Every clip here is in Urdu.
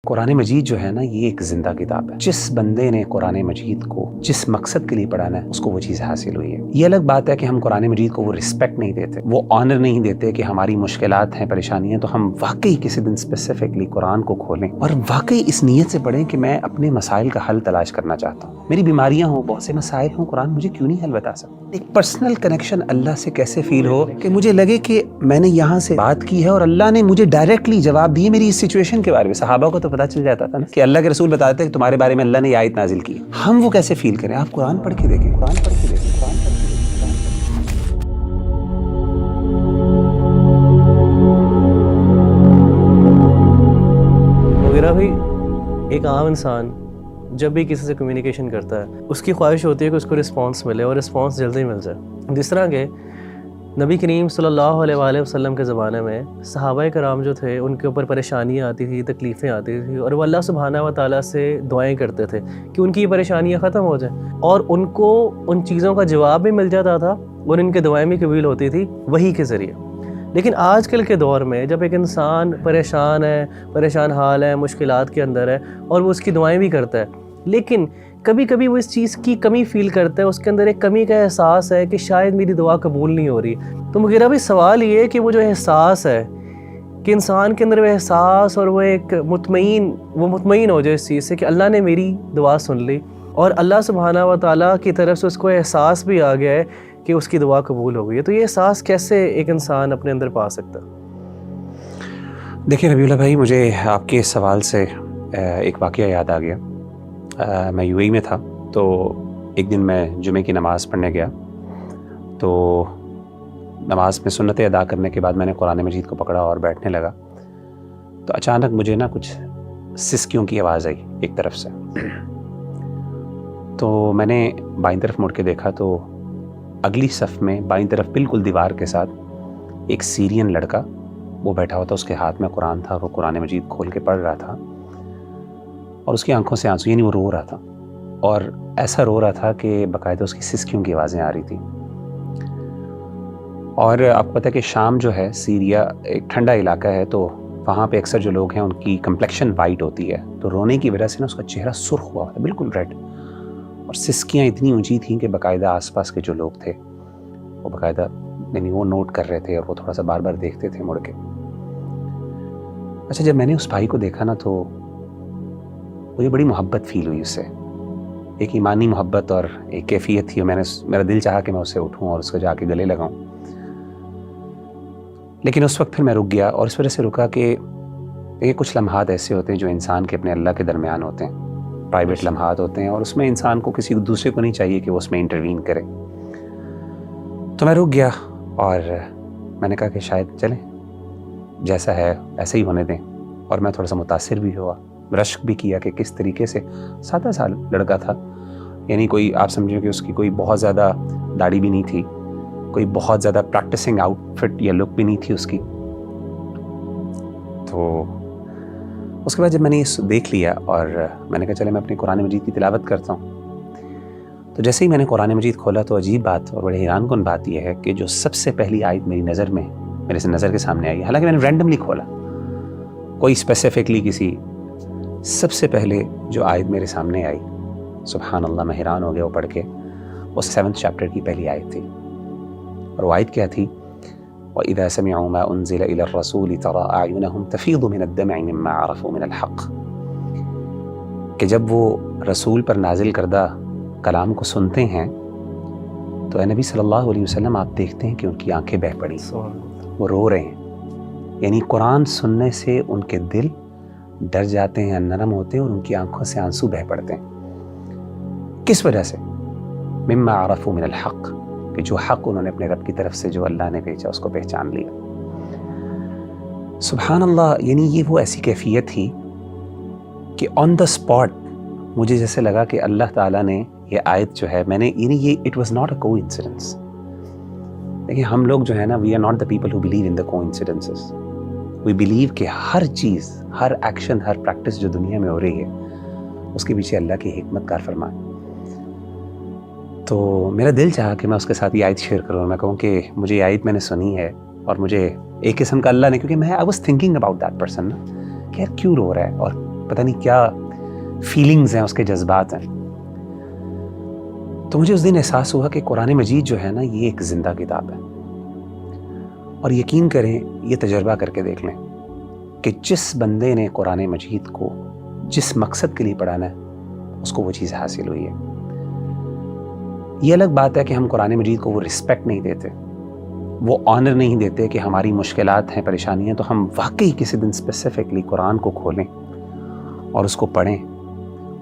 قرآن مجید جو ہے نا یہ ایک زندہ کتاب ہے. جس بندے نے قرآن مجید کو جس مقصد کے لیے پڑھانا ہے اس کو وہ چیز حاصل ہوئی ہے. یہ الگ بات ہے کہ ہم قرآن مجید کو وہ رسپیکٹ نہیں دیتے, وہ آنر نہیں دیتے کہ ہماری مشکلات ہیں, پریشانیاں ہیں, تو ہم واقعی کسی دن اسپیسیفکلی قرآن کو کھولیں اور واقعی اس نیت سے پڑھیں کہ میں اپنے مسائل کا حل تلاش کرنا چاہتا ہوں. میری بیماریاں ہوں, بہت سے مسائل ہوں, قرآن مجھے کیوں نہیں حل بتا سکتا. ایک پرسنل کنیکشن اللہ سے کیسے فیل ہو کہ مجھے لگے کہ میں نے یہاں سے بات کی ہے اور اللہ نے مجھے ڈائریکٹلی جواب دیے میری اس سچویشن کے بارے میں. صحابہ کو تو پتہ چل جاتا تھا نا کہ اللہ کے رسول بتاتے ہیں کہ تمہارے بارے میں اللہ نے یہ آیت نازل کی. ہم وہ کیسے فیل کریں؟ آپ قرآن پڑھ کے دیکھیں, قرآن پڑھ کے دیکھیں, قرآن پڑھ کے دیکھیں. مغیرہ بھائی, ایک عام انسان جب بھی کسی سے کمیونیکیشن کرتا ہے اس کی خواہش ہوتی ہے کہ اس کو رسپانس ملے اور رسپانس جلدی مل جائے. جس طرح کہ نبی کریم صلی اللہ علیہ وآلہ وسلم کے زمانے میں صحابہ کرام جو تھے ان کے اوپر پریشانیاں آتی تھی, تکلیفیں آتی تھیں, اور وہ اللہ سبحانہ و تعالیٰ سے دعائیں کرتے تھے کہ ان کی یہ پریشانیاں ختم ہو جائیں, اور ان کو ان چیزوں کا جواب بھی مل جاتا تھا اور ان کے دعائیں بھی قبول ہوتی تھی وحی کے ذریعے. لیکن آج کل کے دور میں جب ایک انسان پریشان ہے, پریشان حال ہے, مشکلات کے اندر ہے, اور وہ اس کی دعائیں بھی کرتا ہے, لیکن کبھی کبھی وہ اس چیز کی کمی فیل کرتا ہے, اس کے اندر ایک کمی کا احساس ہے کہ شاید میری دعا قبول نہیں ہو رہی. تو مغیرہ بھائی سوال یہ ہے کہ وہ جو احساس ہے کہ انسان کے اندر وہ احساس اور وہ ایک مطمئن ہو جائے اس چیز سے کہ اللہ نے میری دعا سن لی, اور اللہ سبحانہ و تعالیٰ کی طرف سے اس کو احساس بھی آ گیا ہے کہ اس کی دعا قبول ہو گئی ہے. تو یہ احساس کیسے ایک انسان اپنے اندر پا سکتا ہے؟ دیکھیں ربیع اللہ بھائی, مجھے آپ کے اس سوال سے ایک واقعہ یاد آ گیا. میں یو اے ای میں تھا, تو ایک دن میں جمعے کی نماز پڑھنے گیا, تو نماز میں سنتیں ادا کرنے کے بعد میں نے قرآن مجید کو پکڑا اور بیٹھنے لگا, تو اچانک مجھے نا کچھ سسکیوں کی آواز آئی ایک طرف سے. تو میں نے بائیں طرف مڑ کے دیکھا تو اگلی صف میں بائیں طرف بالکل دیوار کے ساتھ ایک سیرین لڑکا وہ بیٹھا ہوا تھا, اس کے ہاتھ میں قرآن تھا, وہ قرآن مجید کھول کے پڑھ رہا تھا, اور اس کی آنکھوں سے آنسو, یعنی وہ رو رہا تھا, اور ایسا رو رہا تھا کہ باقاعدہ اس کی سسکیوں کی آوازیں آ رہی تھیں. اور آپ کو پتہ ہے کہ شام جو ہے, سیریا ایک ٹھنڈا علاقہ ہے, تو وہاں پہ اکثر جو لوگ ہیں ان کی کمپلیکشن وائٹ ہوتی ہے, تو رونے کی وجہ سے نا اس کا چہرہ سرخ ہوا تھا, بالکل ریڈ, اور سسکیاں اتنی اونچی تھیں کہ باقاعدہ آس پاس کے جو لوگ تھے وہ باقاعدہ یعنی وہ نوٹ کر رہے تھے, اور وہ تھوڑا سا بار بار دیکھتے تھے مڑ کے. اچھا, جب میں نے اس بھائی کو دیکھا نا تو مجھے بڑی محبت فیل ہوئی اس سے, ایک ایمانی محبت اور ایک کیفیت تھی, اور میرا دل چاہا کہ میں اس سے اٹھوں اور اس کو جا کے گلے لگاؤں. لیکن اس وقت پھر میں رک گیا, اور اس وجہ سے رکا کہ یہ کچھ لمحات ایسے ہوتے ہیں جو انسان کے اپنے اللہ کے درمیان ہوتے ہیں, پرائیویٹ لمحات ہوتے ہیں, اور اس میں انسان کو کسی دوسرے کو نہیں چاہیے کہ وہ اس میں انٹروین کرے. تو میں رک گیا اور میں نے کہا کہ شاید چلیں, جیسا ہے ایسا ہی ہونے دیں. اور میں تھوڑا سا متاثر بھی ہوا, رشک بھی کیا کہ کس طریقے سے 7 سال لڑکا تھا, یعنی کوئی آپ سمجھیں کہ اس کی کوئی بہت زیادہ داڑھی بھی نہیں تھی, کوئی بہت زیادہ پریکٹسنگ آؤٹ فٹ یا لک بھی نہیں تھی اس کی. تو اس کے بعد جب میں نے یہ دیکھ لیا اور میں نے کہا چلے میں اپنی قرآن مجید کی تلاوت کرتا ہوں, تو جیسے ہی میں نے قرآن مجید کھولا تو عجیب بات اور بڑے حیران کن بات یہ ہے کہ جو سب سے پہلی آیت میری نظر کے سامنے آئی, حالانکہ میں نے رینڈملی کھولا, کوئی اسپیسیفکلی کسی, سب سے پہلے جو آیت میرے سامنے آئی, سبحان اللہ, میں حیران ہو گیا وہ پڑھ کے. وہ 7 چیپٹر کی پہلی آیت تھی, اور وہ آیت کیا تھی؟ وَإِذَا سَمِعُوا مَا أُنزِلَ إِلَى الرَّسُولِ تَرَىٰ أَعْيُنَهُمْ تَفِيضُ مِنَ الدَّمْعِ مِمَّا عَرَفُوا مِنَ الْحَقِّ. کہ جب وہ رسول پر نازل کردہ کلام کو سنتے ہیں تو اے نبی صلی اللہ علیہ وسلم آپ دیکھتے ہیں کہ ان کی آنکھیں بہہ پڑی, وہ رو رہے ہیں. یعنی قرآن سننے سے ان کے دل ڈر جاتے ہیں, نرم ہوتے ہیں, اور ان کی آنکھوں سے آنسو بہہ پڑتے ہیں. کس وجہ سے؟ مما عرفوا من الحق, کہ جو حق انہوں نے اپنے رب کی طرف سے جو اللہ نے بھیجا اس کو پہچان لیا. سبحان اللہ, یعنی یہ وہ ایسی کیفیت تھی کہ آن دا اسپاٹ مجھے جیسے لگا کہ اللہ تعالیٰ نے یہ آیت جو ہے, میں نے یعنی یہ اٹ واز ناٹ اے کو انسیڈنس. دیکھیں ہم لوگ جو ہے نا, we are not the people who believe in the coincidences. We believe کہ ہر چیز, ہر ایکشن, ہر پریکٹس جو دنیا میں ہو رہی ہے اس کے پیچھے اللہ کی حکمت کار فرمان. تو میرا دل چاہا کہ میں اس کے ساتھ یہ آیت شیئر کروں, میں کہوں کہ مجھے یہ آیت میں نے سنی ہے, اور مجھے ایک قسم کا اللہ نے, کیونکہ میں I was thinking about that person نا, کہ یار کیوں رو رہا ہے, اور پتہ نہیں کیا فیلنگز ہیں، اس کے جذبات ہیں. تو مجھے اس دن احساس ہوا کہ قرآن مجید جو ہے نا یہ ایک زندہ کتاب ہے. اور یقین کریں، یہ تجربہ کر کے دیکھ لیں کہ جس بندے نے قرآن مجید کو جس مقصد کے لیے پڑھانا ہے اس کو وہ چیز حاصل ہوئی ہے. یہ الگ بات ہے کہ ہم قرآن مجید کو وہ رسپیکٹ نہیں دیتے، وہ آنر نہیں دیتے کہ ہماری مشکلات ہیں، پریشانیاں، تو ہم واقعی کسی دن اسپیسیفکلی قرآن کو کھولیں اور اس کو پڑھیں،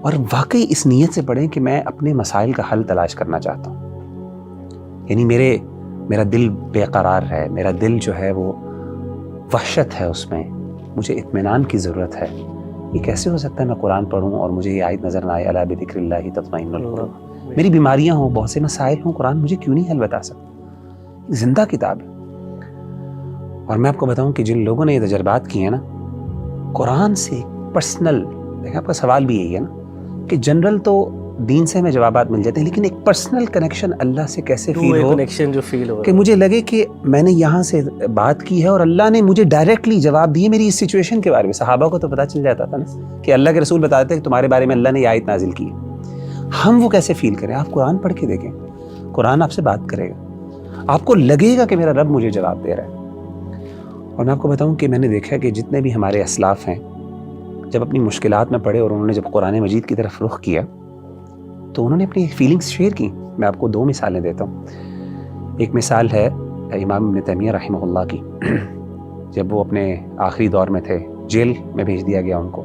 اور واقعی اس نیت سے پڑھیں کہ میں اپنے مسائل کا حل تلاش کرنا چاہتا ہوں. یعنی میرا دل بے قرار ہے، میرا دل جو ہے وہ وحشت ہے، اس میں مجھے اطمینان کی ضرورت ہے. یہ کیسے ہو سکتا ہے میں قرآن پڑھوں اور مجھے یہ آیت نظر نہ آئے، الا بذکر اللہ تطمئن القلوب. میری بیماریاں ہوں، بہت سے مسائل ہوں، قرآن مجھے کیوں نہیں حل بتا سکتا؟ زندہ کتاب ہے. اور میں آپ کو بتاؤں کہ جن لوگوں نے یہ تجربات کیے ہیں نا، قرآن سے پرسنل، دیکھیں آپ کا سوال بھی یہی ہے نا کہ جنرل تو دین سے ہمیں جوابات مل جاتے ہیں، لیکن ایک پرسنل کنیکشن اللہ سے کیسے فیل ہو، کنیکشن جو فیل ہو کہ مجھے لگے کہ میں نے یہاں سے بات کی ہے اور اللہ نے مجھے ڈائریکٹلی جواب دیے میری اس سچویشن کے بارے میں. صحابہ کو تو پتہ چل جاتا تھا نا کہ اللہ کے رسول بتاتے ہیں کہ تمہارے بارے میں اللہ نے یہ آیت نازل کی ہے. ہم وہ کیسے فیل کریں؟ آپ قرآن پڑھ کے دیکھیں، قرآن آپ سے بات کرے گا، آپ کو لگے گا کہ میرا رب مجھے جواب دے رہا ہے. اور میں آپ کو بتاؤں کہ میں نے دیکھا کہ جتنے بھی ہمارے اسلاف ہیں جب اپنی مشکلات میں پڑے اور انہوں نے جب قرآن مجید کی طرف رخ کیا تو انہوں نے اپنی فیلنگز شیئر کی. میں آپ کو 2 مثالیں دیتا ہوں. ایک مثال ہے امام ابن تیمیہ رحمہ اللہ کی. جب وہ اپنے آخری دور میں تھے، جیل میں بھیج دیا گیا ان کو،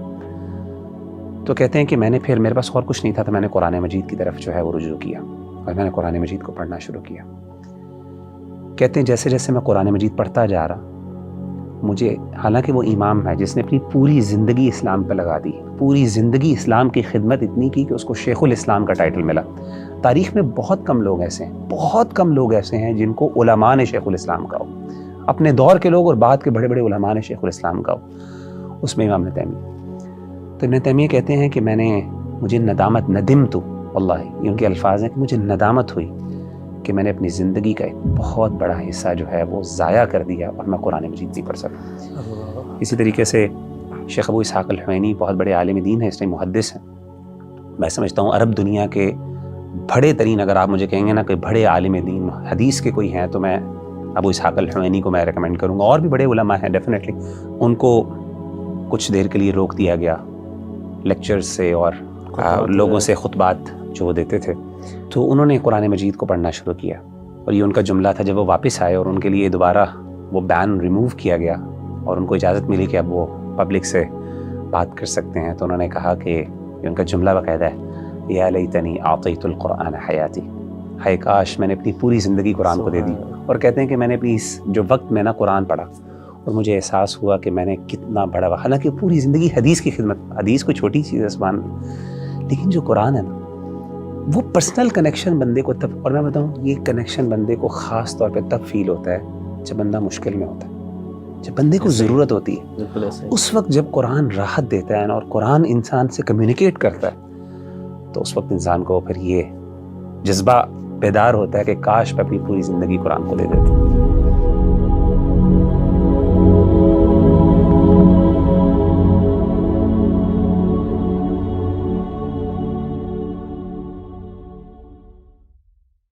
تو کہتے ہیں کہ میں نے پھر، میرے پاس اور کچھ نہیں تھا، تو میں نے قرآن مجید کی طرف جو ہے وہ رجوع کیا اور میں نے قرآن مجید کو پڑھنا شروع کیا. کہتے ہیں جیسے جیسے میں قرآن مجید پڑھتا جا رہا، مجھے، حالانکہ وہ امام ہے جس نے اپنی پوری زندگی اسلام پہ لگا دی، پوری زندگی اسلام کی خدمت اتنی کی کہ اس کو شیخ الاسلام کا ٹائٹل ملا. تاریخ میں بہت کم لوگ ایسے ہیں، بہت کم لوگ ایسے ہیں جن کو علماء نے شیخ الاسلام کہا ہو، اپنے دور کے لوگ اور بعد کے بڑے بڑے علماء نے شیخ الاسلام کہا ہو. اس میں امام ابن تیمیہ. تو ابن تیمیہ کہتے ہیں کہ مجھے ندامت، ندمت، واللہ یہ ان کے الفاظ ہیں کہ مجھے ندامت ہوئی کہ میں نے اپنی زندگی کا ایک بہت بڑا حصہ جو ہے وہ ضائع کر دیا اور میں قرآن مجید نہیں پڑھ سکا. اسی طریقے سے شیخ ابو اسحاق الحوینی بہت بڑے عالم دین ہیں، اس ٹائم محدث ہیں. میں سمجھتا ہوں عرب دنیا کے بڑے ترین، اگر آپ مجھے کہیں گے نا کہ بڑے عالم دین حدیث کے کوئی ہیں، تو میں ابو اسحاق الحوینی کو میں ریکمینڈ کروں گا. اور بھی بڑے علماء ہیں ڈیفینیٹلی. ان کو کچھ دیر کے لیے روک دیا گیا لیکچرز سے اور لوگوں سے خطبات جو وہ دیتے تھے، تو انہوں نے قرآن مجید کو پڑھنا شروع کیا. اور یہ ان کا جملہ تھا جب وہ واپس آئے اور ان کے لیے دوبارہ وہ بین ریموو کیا گیا اور ان کو اجازت ملی کہ اب وہ پبلک سے بات کر سکتے ہیں، تو انہوں نے کہا کہ یہ ان کا جملہ باقاعدہ ہے، یا لیتنی اعطیت القرآن حیاتی، ہائے کاش میں نے اپنی پوری زندگی قرآن کو دے دی. اور کہتے ہیں کہ میں نے اپنی اس جو وقت میں نا قرآن پڑھا اور مجھے احساس ہوا کہ میں نے کتنا بڑا، حالانکہ پوری زندگی حدیث کی خدمت، حدیث کوئی چھوٹی چیز ہے سبحان اللہ، لیکن جو قرآن ہے نا وہ پرسنل کنیکشن بندے کو تب، اور میں بتاؤں یہ کنیکشن بندے کو خاص طور پہ تب فیل ہوتا ہے جب بندہ مشکل میں ہوتا ہے، جب بندے کو ضرورت ہوتی ہے. اس وقت جب قرآن راحت دیتا ہے اور قرآن انسان سے کمیونیکیٹ کرتا ہے، تو اس وقت انسان کو پھر یہ جذبہ بیدار ہوتا ہے کہ کاش میں اپنی پوری زندگی قرآن کو دے دیتا.